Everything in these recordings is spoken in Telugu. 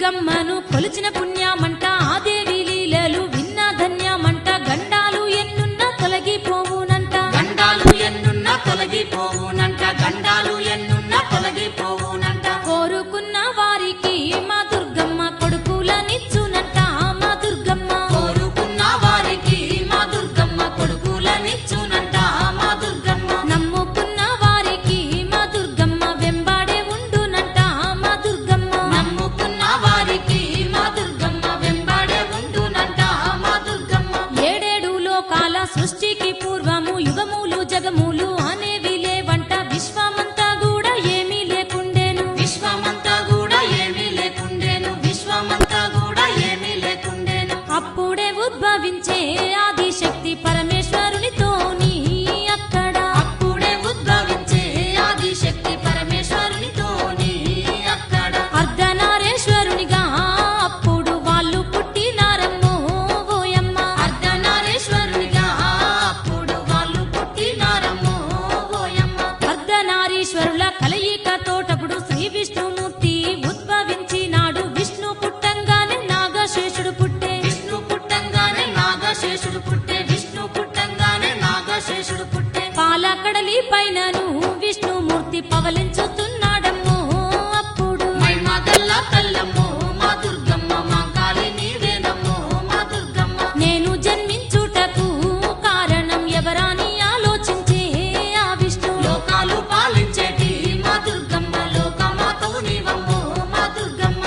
దుర్గమ్మను కొలిచిన పుణ్యమంట ఆ దేవి లీలలు విన్న ధన్యమంట గండాలు ఎన్నున్నా తొలగిపోవునంట గండాలు ఎన్నున్నా తొలగిపోవునంట గండాలు ఎన్నున్నా తొలగిపోవునంట కోరుకున్న వారికి మా దుర్గమ్మ కొడుకులనిచ్చునంట మా దుర్గమ్మ కోరుకున్న వారికి మా దుర్గమ్మ కొడుకులనిచ్చునంట మా దుర్గమ్మ నమ్ముకున్న వారికి మా దుర్గమ్మ వెంబాడే ఉండునంట మా దుర్గమ్మ నమ్ముకున్న వారికి మా దుర్గమ్మ వెంబడే ఉండునంట మా దుర్గమ్మ ఏడేడు లోకాల సృష్టికి పూర్వము యుగములు జగములు అనేవి లేవంట విశ్వమంతా కూడా ఏమీ లేకుండేను విశ్వమంతా కూడా ఏమీ లేకుండేను విశ్వమంతా కూడా ఏమీ లేకుండేను అప్పుడే ఉద్భవించే ఆదిశక్తి పరమేశ్వరునితోని అక్కడ అప్పుడే ఉద్భవించే ఆదిశక్తి పరమేశ్వరునితోని అక్కడ అర్ధనారేశ్వరునిగా అప్పుడు వాళ్ళు పుట్టినారమ్మో ఓయమ్మ అర్ధనారీశ్వరునిగా అప్పుడు వాళ్ళు పుట్టినారమ్మో ఓయమ్మ అర్ధనారీశ్వరుల కలయిక తోటప్పుడు శ్రీ విష్ణుమూర్తి ఉద్భవించినాడు విష్ణు పుట్టంగానే నాగశేషుడు పుట్టే విష్ణు పుట్టంగానే నాగశేషుడు పుట్టే విష్ణు పుట్టంగానే నాగశేషుడు పుట్టే పాలకడలి పైనను విష్ణుమూర్తి పవలించుతున్నాడమ్మో అప్పుడు మైమగల్ల తల్లమ్మో మా దుర్గమ్మ మా కాళి నీవేనమ్మో మా దుర్గమ్మ నేను జన్మించుటకు కారణం ఎవరాని ఆలోచించే ఆ విష్ణు లోకాలు పాలించేటి మా దుర్గమ్మ లోకమాతవు నీవమ్మో మా దుర్గమ్మ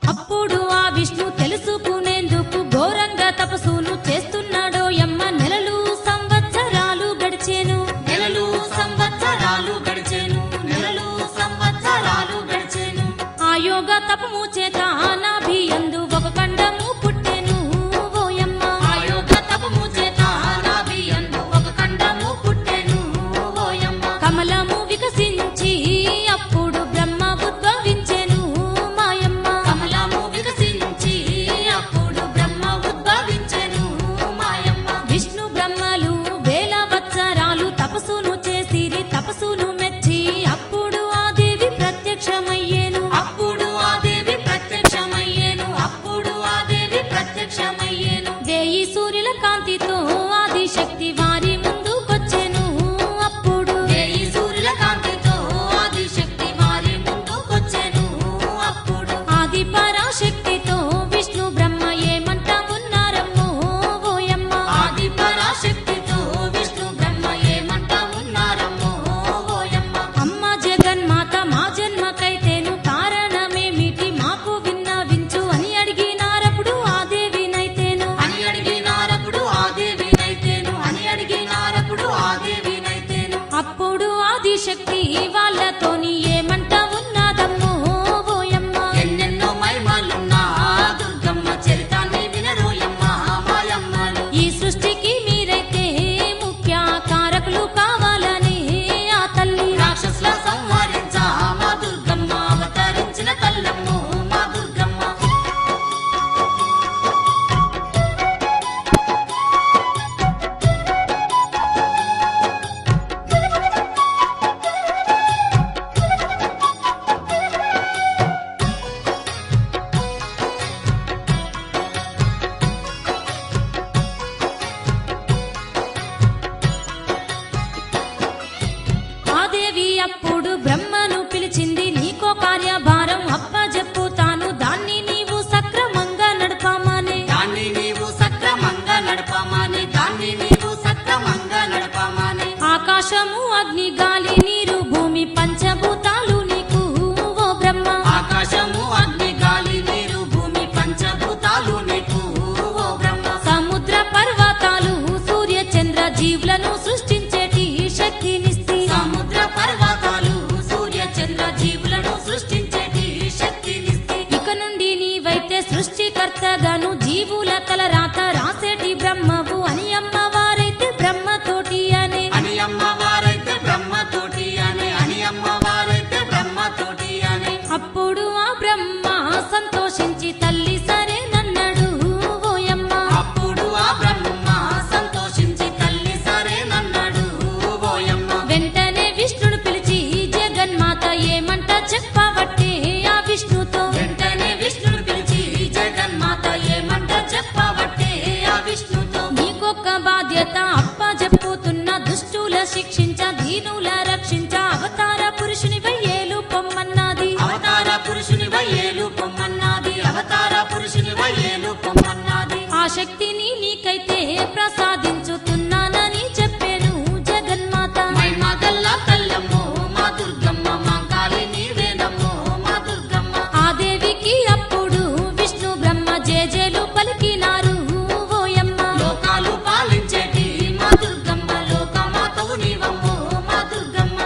అప్పుడు ఆ విష్ణు తెలుసుకునేందుకు ఘోరంగా తపస్సును చేస్తున్నాడో యమ్మ నెలలు సంవత్సరాలు గడిచేను నెలలు సంవత్సరాలు గడిచేను నెలలు సంవత్సరాలు గడిచేను ఆ యోగ తపము చేత నాభియందు ఒక ఖండము పుట్టెను ఓయమ్మ ఆ యోగ తపము చేత నాభియందు ఒక ఖండము పుట్టెను ఓయమ్మ కమలము వికసించి అప్పుడు బ్రహ్మ ఉద్భవించెను మాయమ్మ కమలము వికసించి అప్పుడు బ్రహ్మ ఉద్భవించెను మాయమ్మ విష్ణు బ్రహ్మలు వేల వత్సరాలు తపస్సును చేసిరి తపస్సును మెచ్చి అప్పుడు ఆ దేవి ప్రత్యక్షమయ్యేను అప్పుడు ఆ దేవి ప్రత్యక్షమయ్యేను అప్పుడు ఆ దేవి ప్రత్యక్షమయ్యేను వేయి సూర్యుల కాంతితో ఆదిశక్తి వారి ముందుకొచ్చెను అప్పుడు వేయి సూర్యుల కాంతితో ఆదిశక్తి వారి ముందుకొచ్చెను అప్పుడు ఆది పరాశక్తితో విష్ణు బ్రహ్మ ఏమంటా ఉన్నారమ్మో ఓయమ్మ ఆది పరాశక్తితో విష్ణు బ్రహ్మ ఏమంటా ఉన్నారమ్మో ఓయమ్మ అమ్మ జగన్మాత మా జన్మకైతేను కారణమేమిటి మాకు విన్నవించు అని అడిగినారప్పుడు ఆ దేవినైతేను అని అడిగినారప్పుడు ఆ దేవినైతేను అని అడిగినారప్పుడు ఆ దేవినైతేను అప్పుడు ఆదిశక్తి వాళ్ళతోని ఏమంటా ఉన్నదమ్మో ఓయమ్మ ఎన్నెన్నో మహిమలున్నా దుర్గమ్మ చరితాన్ని వినరోయమ్మ మాయమ్మలు ఈ సృష్టికి మీరైతే ముఖ్య కారకులు కావాలని ఆ తల్లి రాక్షసుల సంహరించ మా దుర్గమ్మ అవతరించిన తల్లమ్మో మా దుర్గమ్మ ఆ దేవి అప్పుడు బ్రహ్మను పిలిచింది నీకో కార్యభారం అప్పజెప్పుతాను దాన్ని నీవు సక్రమంగా నడపమని దాన్ని నీవు సక్రమంగా నడపమని దాన్ని నీవు సక్రమంగా నడపమని ఆకాశము అగ్ని గాలి నీరు భూమి పంచభూతాలు నీకు ఓ బ్రహ్మ ఆకాశము అగ్ని గాలి నీరు భూమి పంచభూతాలు నీకు ఓ బ్రహ్మ సముద్ర పర్వతాలు సూర్య చంద్ర జీవులను సృష్టించేటి శక్తినిస్తి సముద్ర పర్వతాలు సూర్య చంద్ర జీవులను సృష్టించేటి శక్తినిస్తే ఇక నుండి నీవైతే సృష్టికర్తగాను జీవుల తల రాత రాసేటి బ్రహ్మవు అని అమ్మవారైతే బ్రహ్మతో శక్తిని నీకైతే ప్రసాదించుతున్నానని చెప్పాను జగన్మాత. మైమగల్ల తల్లమ్మో మా దుర్గమ్మ మాంకాళి నీవేనమ్మో మా దుర్గమ్మ. ఆ దేవికి అప్పుడు విష్ణు బ్రహ్మ జేజేలు పలికినారు ఓయమ్మ. లోకాలు పాలించేటి మా దుర్గమ్మ లోకమాతవు నీవమ్మో మా దుర్గమ్మ.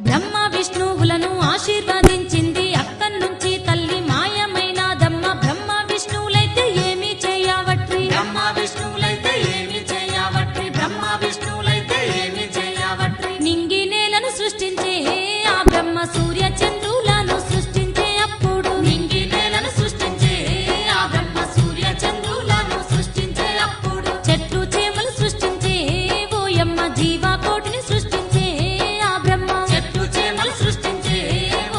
బ్రహ్మ విష్ణువులను ఆశీర్వదించింది అక్కడ్నుంచి తల్లి మాయమైనాదమ్మ. బ్రహ్మ విష్ణువులైతే ఏమీ చేయవట్రి. బ్రహ్మ విష్ణువులైతే ఏమి చేయవట్రి. బ్రహ్మ విష్ణువులైతే ఏమి చేయవట్రి. నింగి నేలను సృష్టించే ఆ బ్రహ్మ సూర్య చంద్రులను సృష్టించే అప్పుడు. నింగి నేలను సృష్టించే ఆ బ్రహ్మ సూర్య చంద్రులను సృష్టించే అప్పుడు. చెట్లు చేమలు సృష్టించే ఓయమ్మ జీవకోటిని సృష్టించే ఆ బ్రహ్మ. చెట్లు చేమలు సృష్టించే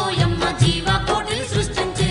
ఓయమ్మ జీవకోటిని సృష్టించే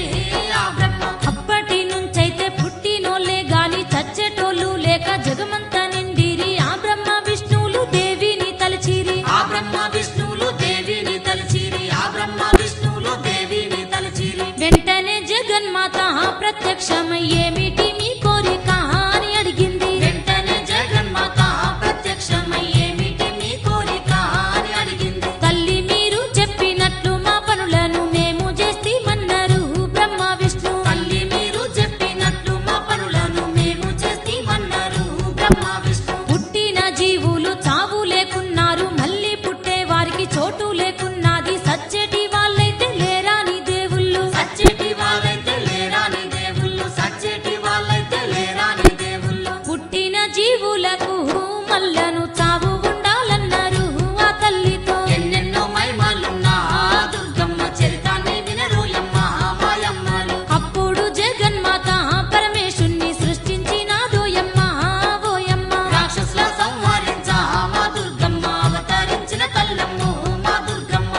ఆ బ్రహ్మ. అప్పటి నుంచైతే పుట్టినోళ్ళే గాని చచ్చేటోళ్ళు లేక జగమంతా నిండిరి. ఆ బ్రహ్మ విష్ణువులు దేవిని తలచిరి. ఆ బ్రహ్మ విష్ణువులు దేవిని తలచిరి. ఆ బ్రహ్మ విష్ణువులు దేవిని తలచిరి. వెంటనే జగన్మాత ప్రత్యక్షమై ఏమిటి మీ కోరిక అని అడిగింది. వెంటనే జగన్మాత ప్రత్యక్షమై ఏమిటి మీ కోరిక అని అడిగింది. తల్లి మీరు చెప్పినట్లు మా పనులను మేము చేస్తామన్నారు బ్రహ్మ విష్ణు. తల్లి మీరు చెప్పినట్లు మా పనులను మేము చేస్తామన్నారు బ్రహ్మ విష్ణు. పుట్టిన జీవులు చావు లేకున్నారు, మళ్ళీ పుట్టే వారికి చోటు లేకున్నది. సచ్చేటి వాళ్ళైతే లేరాని దేవుళ్ళు. సచ్చేటి వాళ్ళైతే లేరాని దేవుళ్ళు. సచ్చేటి వాళ్ళైతే లేరాని దేవుళ్ళు. పుట్టిన జీవులకు మల్లను చావు ఉండాలన్నారు ఆ తల్లితో. ఎన్నెన్నో మహిమలున్నా దుర్గమ్మ చరితాన్ని వినరోయమ్మ మాయమ్మలు. అప్పుడు జగన్మాత పరమేశుణ్ణి సృష్టించినాదోయమ్మ ఓయమ్మ. రాక్షసుల సంహరించ మా దుర్గమ్మ అవతరించిన తల్లమ్మ మా దుర్గమ్మ.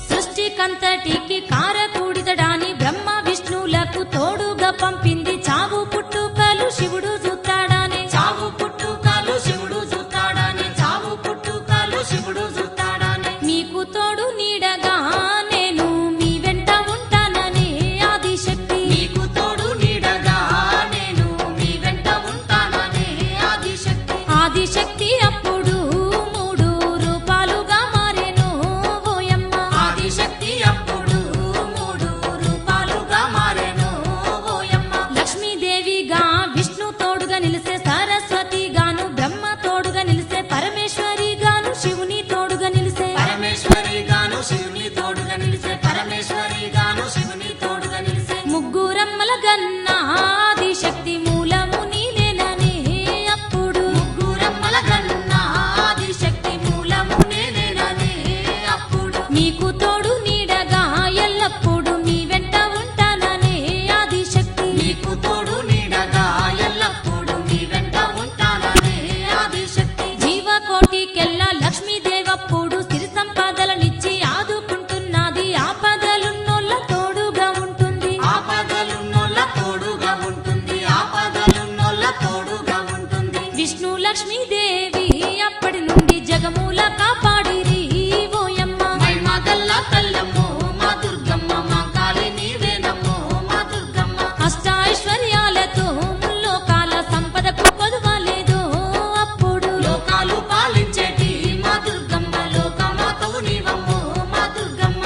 సృష్టికంతటికి కారకూడితడాని బ్రహ్మ విష్ణువులకు తోడుగా పంపింది. చావు పుట్టుకలు శివుడు చూస్తాడని. చావు పుట్టుకలు శివుడు చూస్తాడని. చావు పుట్టుకలు శివుడు చూస్తాడని. మీకు తోడు నీడగా నేను మీ వెంట ఉంటానని ఆదిశక్తి. నీకు తోడు నీడగా నేను మీ వెంట ఉంటానని ఆదిశక్తి. ఆదిశక్తి అప్పుడు 3 రూపాలుగా మారెను ఓయమ్మ. ఆదిశక్తి అప్పుడు 3 రూపాలుగా మారెను ఓయమ్మ. లక్ష్మీదేవిగా విష్ణు తోడుగా నిలిసే, సరస్వతి గాను బ్రహ్మ తోడుగా నిలిసే, పరమేశ్వరి గాను శివుని తోడుగా నిలిసే. పరమేశ్వరి గాను శివుని తోడుగా నిలిసే. పరమేశ్వరి గాను శివుని తోడుగా నిలిసే. ముగ్గురమ్మల గన్న ఆదిశక్తి మూలము నీలేనని అప్పుడు. ముగ్గురమ్మల గన్న ఆదిశక్తి మూలము నేనేనని అప్పుడు. నీకు తోడు నీడగా ఎల్లప్పుడు మీ వెంట ఉంటానని ఆదిశక్తి. నీకు తోడు నీడగా ఎల్లప్పుడు మీ వెంట ఉంటానని ఆదిశక్తి. జీవకోటికెల్లా లక్ష్మీదేవప్పుడు సిరి సంపాదలనిచ్చి ఆదుకుంటున్నది. ఆపదలున్నోళ్ళ తోడుగా ఉంటుంది. ఆపదలున్నోళ్ళ తోడుగా ఉంటుంది. ఆపదలున్నోళ్ళ తోడుగా ఉంటుంది. విష్ణు లక్ష్మీదేవి అప్పటి నుండి జగమూల కాపాడిరి ఓయమ్మ. మైమగల్ల తల్లమ్మో మా దుర్గమ్మ మాంకాళి నీవేనమ్మో మా దుర్గమ్మ. అష్టైశ్వర్యాలతో ముల్లోకాల సంపదకు కొదవలేదు అప్పుడు. లోకాలు పాలించేటి మా దుర్గమ్మ లోకమాతవు నీవమ్మో మా దుర్గమ్మ.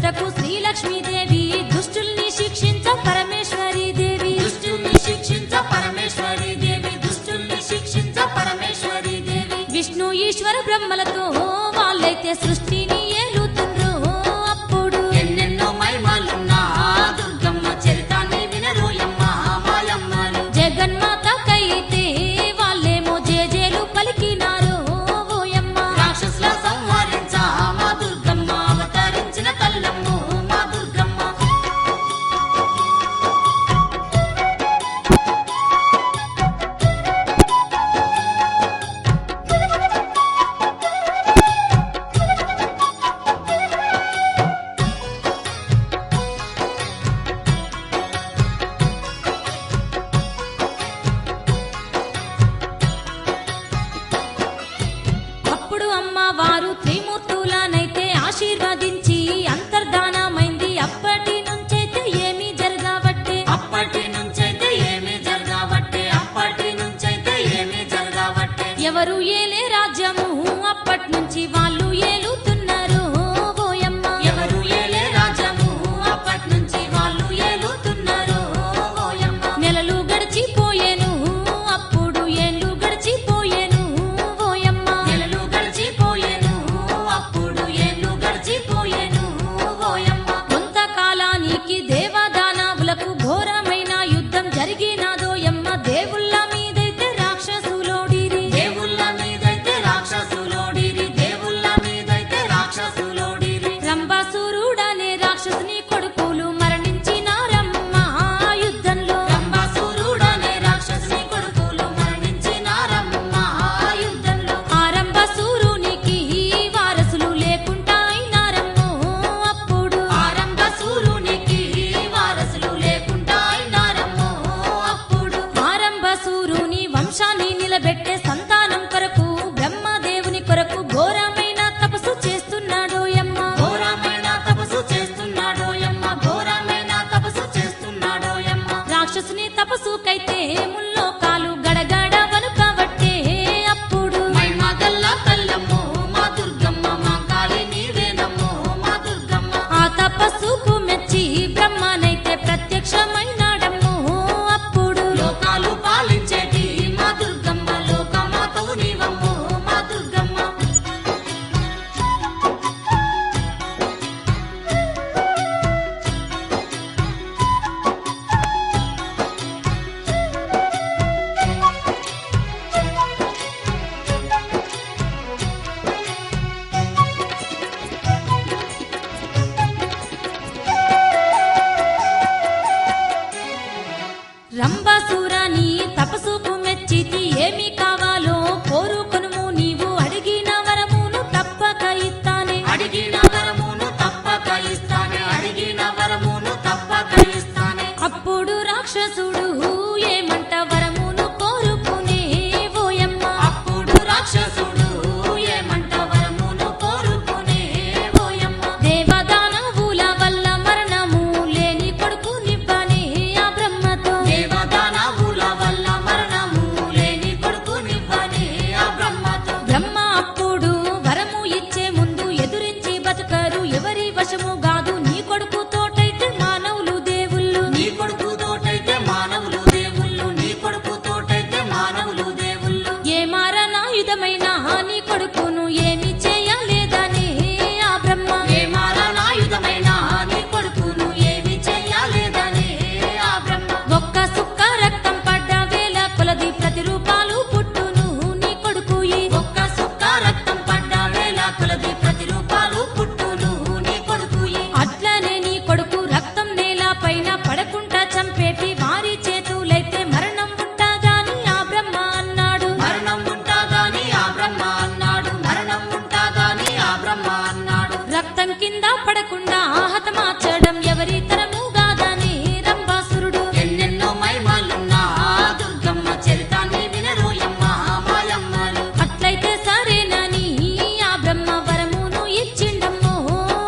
రక్షించుటకు శ్రీలక్ష్మీదేవి దుష్టుల్ని శిక్షించ పరమేశ్వరీ దేవి దుష్టుల్ని శిక్షించ పరమేశ్వరీ దేవి దుష్టుల్ని శిక్షించ పరమేశ్వరీ దేవి విష్ణు ఈశ్వర బ్రహ్మలతో వాళ్ళైతే సృష్టిని ఏలుతుండ్రు అప్పుడు ఎన్నెన్నో మహిమలున్నా దుర్గమ్మ చరితాన్ని వినరోయమ్మ మాయమ్మలు జగన్మాతకైతే వాళ్ళేమో జేజేలు పలికినారు ఓయమ్మ రాక్షసుల సంహరించ మా దుర్గమ్మ అవతరించిన తల్లమ్ము మా దుర్గమ్మ అప్పుడు అమ్మవారు త్రిమూర్తులనైతే ఆశీర్వదించి అంతర్ధానమైంది అప్పటి నుంచైతే ఏమీ జరగబట్టే అప్పటి నుంచైతే ఏమీ జరగబట్టే అప్పటి నుంచైతే ఏమీ జరగబట్టే ఎవరు ఏలే రాజ్యము అప్పటి నుంచి వాళ్ళు ఏలుతున్నారు ఓయమ్మ ఎవరు ఏలే రాజ్యము అప్పటి నుంచి వాళ్ళు ఏలుతున్నారు ఓయమ్మ నెలలు గడిచిపోయేను అప్పుడు ఏళ్ళు గడిచిపోయేను ఓయమ్మ నెలలు గడిచిపోయేను అప్పుడు ఏళ్ళు గడిచిపోయేను ఓయమ్మ కొంతకాలానికి దేవదానవులకు ఘోరమైన యుద్ధం జరిగినాదోయమ్మ దేవుళ్ళ మీదైతే రాక్షసులోడిరి దేవుళ్ళ మీదైతే రాక్షసులోడిరి దేవుళ్ళ మీదైతే రాక్షసులోడిరి రంభాసురుడనే రాక్షసుని కొడుకులు మరణించినారమ్మ ఆ యుద్ధంలో రంభాసురుడనే రాక్షసుని కొడుకులు మరణించినారమ్మ ఆ యుద్ధంలో ఆ రంభాసురునికి వారసులు లేకుండా అయినారమ్మో అప్పుడు ఆరంభసూరునికి వారసులు లేకుండా అయినారమ్మో అప్పుడు ఆరంభసూరుని వంశాన్ని నిలబెట్టే సంతానం కొరకు బ్రహ్మదేవుని కొరకు ఘోరమైన తపస్సు చేస్తున్నాడోయమ్మ ఘోరమైన తపస్సు చేస్తున్నాడోయమ్మ ఘోరమైన తపస్సు చేస్తున్నాడోయమ్మ రాక్షసుని తపస్సుకైతే ముల్లోకాలు గడగడ వనుకబట్టే అప్పుడు మైమగల్ల తల్లమ్మో మా దుర్గమ్మ మా కాళి నీవేనమ్మో మా దుర్గమ్మ ఆ తపస్సుకు మెచ్చి బ్రహ్మనైతే ప్రత్యక్షమైనాడమ్మో అప్పుడు లోకాలు పాలించేటి మా దుర్గమ్మ లోకమాతవు నీవమ్మో మా దుర్గమ్మ రంభాసురాని తపస్సుకు మెచ్చితి ఏమి కావాలో కోరుకొనుము నీవు అడిగిన వరమును తప్పక ఇస్తానే అడిగిన వరమును తప్పక ఇస్తానే అడిగిన వరమును తప్పక ఇస్తానే అప్పుడు రాక్షసుడు ఏమంట వరమును కోరుకునే ఓయమ్మ అప్పుడు రాక్షసుడు ఏమంట వరమును కోరుకునే ఓయమ్మ దేవదానవుల వల్ల మరణము లేని కొడుకునివ్వనే ఆ బ్రహ్మతో దేవదానవుల వల్ల మరణము లేని కొడుకునివ్వనే ఆ బ్రహ్మతో బ్రహ్మ అప్పుడు వరము ఇచ్చే ముందు ఎదురించి బతుకరు ఎవరి వశము కాదు నీ కొడుకు తోటైతే మానవులు దేవుళ్ళు నీ కొడుకు తోటైతే మానవులు దేవుళ్ళు నీ కొడుకు తోటైతే మానవులు దేవుళ్ళు ఏ మారణాయుధమైన నీ కొడుకును ఏమి చేయలేదనే ఆ బ్రహ్మ ఏ మారణాయుధమైన నీ కొడుకును ఏమి చెయ్యలేదనే ఆ బ్రహ్మ ఒక్క సుక్క రక్తం పడ్డ వేల కొలది ప్రతిరూపాలు పుట్టును నీ కొడుకు ఈ ఒక్క సుక్క రక్తం పడ్డ వేల కొలది ప్రతిరూపాలు పుట్టును నీ కొడుకు అట్లనే నీ కొడుకు రక్తం నేల పైన పడకుండా చంపేటి వారి చేతులైతే మరణం ఉంటాగాని ఆ బ్రహ్మ అన్నాడు మరణం ఉంటాగాని ఆ బ్రహ్మ అన్నాడు మరణం ఉంటాగాని ఆ బ్రహ్మ అన్నాడు రక్తం కింద పడకుండా హతమార్చడం ఎవరి తరము కాదని రంభాసురుడు ఎన్నెన్నో మహిమలున్నా దుర్గమ్మ చరితాన్ని వినరోయమ్మ మాయమ్మలు అట్లయితే సరేనని ఆ బ్రహ్మ వరమును ఇచ్చిండమ్మో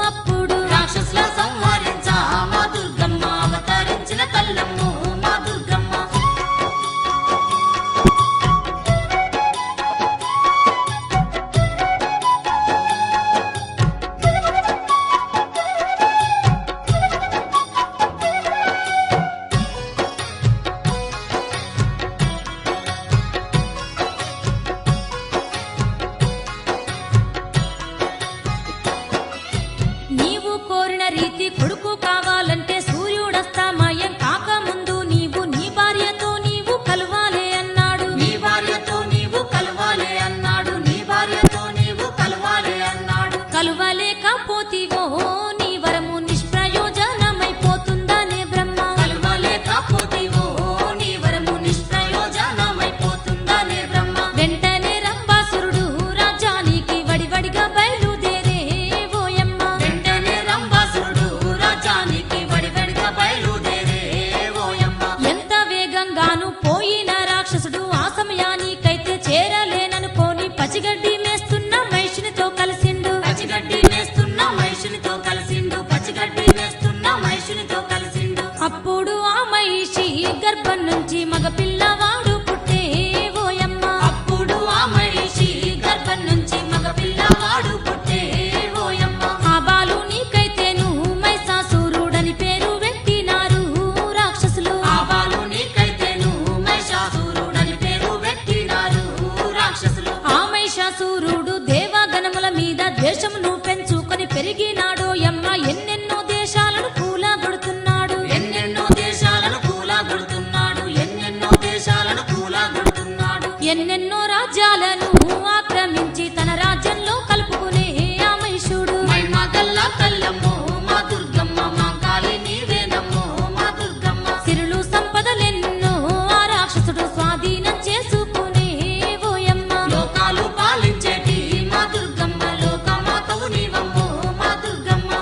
అప్పుడు రాక్షసుల సంహరించ మా దుర్గమ్మ అవతరించిన తల్లమ్ము మా దుర్గమ్మ రీతి కొడుకు కావాలంటే సూర్యుడస్తామయం కాకముందు నీవు నీ భార్యతో నీవు కలవాలే అన్నాడు. నీ భార్యతో నీవు కలవాలే అన్నాడు. నీ భార్యతో నీవు కలవాలే అన్నాడు. కలవలేకపోతివో నీ వరము నిష్ప్రయోజనమైపోతుందనే బ్రహ్మ. కలవలేకపోతివో నీ వరము నిష్ప్రయోజనమైపోతుందనే బ్రహ్మ. వెంటనే రంభాసురుడు రాజ్యానికి వడివడిగా బయలుదేరే ఓయమ్మ. వెంటనే రంభాసురుడు రాజ్యానికి వడివడిగా బయలుదేరే ఓయమ్మ. ఎంత వేగంగాను పోయిన రాక్షసుడు ఆ సమయానికైతే చేరలేననుకోని పచ్చిగడ్డి మేస్తున్న మహిషినితో కలిసిండు. పచ్చిగడ్డి వేస్తున్న మహిషునితో కలిసిండు. పచ్చిగడ్డి వేస్తున్న మహిషునితో కలిసిండు. అప్పుడు ఆ మహిషి గర్భం నుంచి మగ పిల్లవాడు పుట్టే ఓయమ్మ. అప్పుడు ఆ మహిషి గర్భం నుంచి మగ పిల్లవాడు పుట్టే ఓయమ్మ. ఆ బాలునికైతేను మహిషాసురుడని పేరు పెట్టినారు రాక్షసులు. ఆ బాలునికైతేను మహిషాసురుడని పేరు పెట్టినారు రాక్షసులు. ఆ మహిషాసురుడు దేవగణముల మీద ద్వేషమును పెంచుకొని పెరిగినాడో యమ్మ. ఎన్నెన్నో దేశాలను కూలగొడుతున్నాడు. ఎన్నెన్నో దేశాలను కూలగొడుతున్నాడు. ఎన్నెన్నో దేశాలను కూలగొడుతున్నాడు. ఎన్నెన్నో రాజ్యాలను ఆక్రమించి తన రాజ్యంలో కలుపుకునే ఆ మహిషుడు. మహిమ గల్ల తల్లమ్మో మా దుర్గమ్మ. మా కాళి నీవేనమ్మో మా దుర్గమ్మ. సిరులు సంపదలెన్నో ఆ రాక్షసుడు స్వాధీనం చేసుకునే ఓయమ్మ. లోకాలు పాలించేటి మా దుర్గమ్మ. లోకమాతవు నీవమ్మో మా దుర్గమ్మ.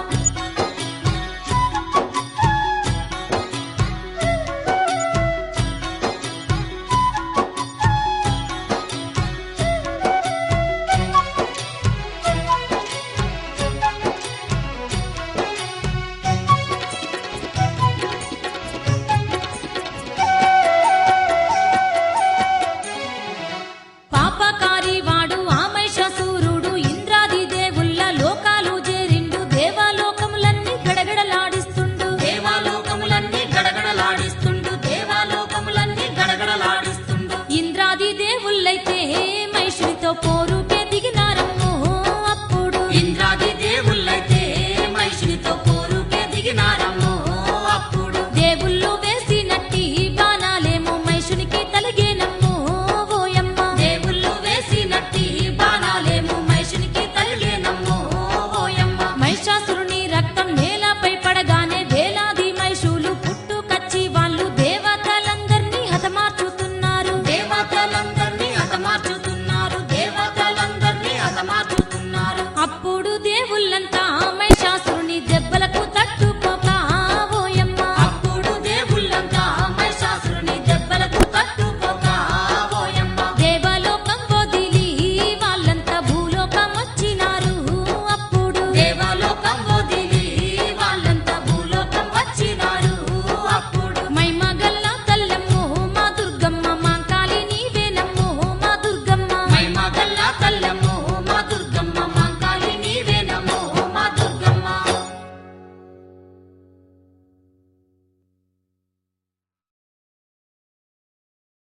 పాపకారి వాడు ఆ మహిషాసురుడు ఇంద్రాది దేవుళ్ళ లోకాలు చేరిండు. దేవలోకములన్నీ గడగడలాడిస్తుండు. దేవాలోకములన్నీ గడగడలాడిస్తుండు. దేవాలోకములన్నీ గడగడలాడిస్తుండు. ఇంద్రాది దేవుళ్ళైతే మహిషునితో పోరుకే దిగినారమ్మో అప్పుడు. ఇంద్రాది దేవుళ్ళైతే మహిషునితో పోరుకే దిగినారమ్మో అప్పుడు. దేవుళ్ళు వేసినట్టి బాణాలేమో మహిషునికి తలిగేనమ్మో ఓయమ్మ. దేవుళ్ళు వేసినట్టి బాణాలేమో మహిషునికి తగిలేనమ్మో ఓయమ్మ. మహిషాసురుడు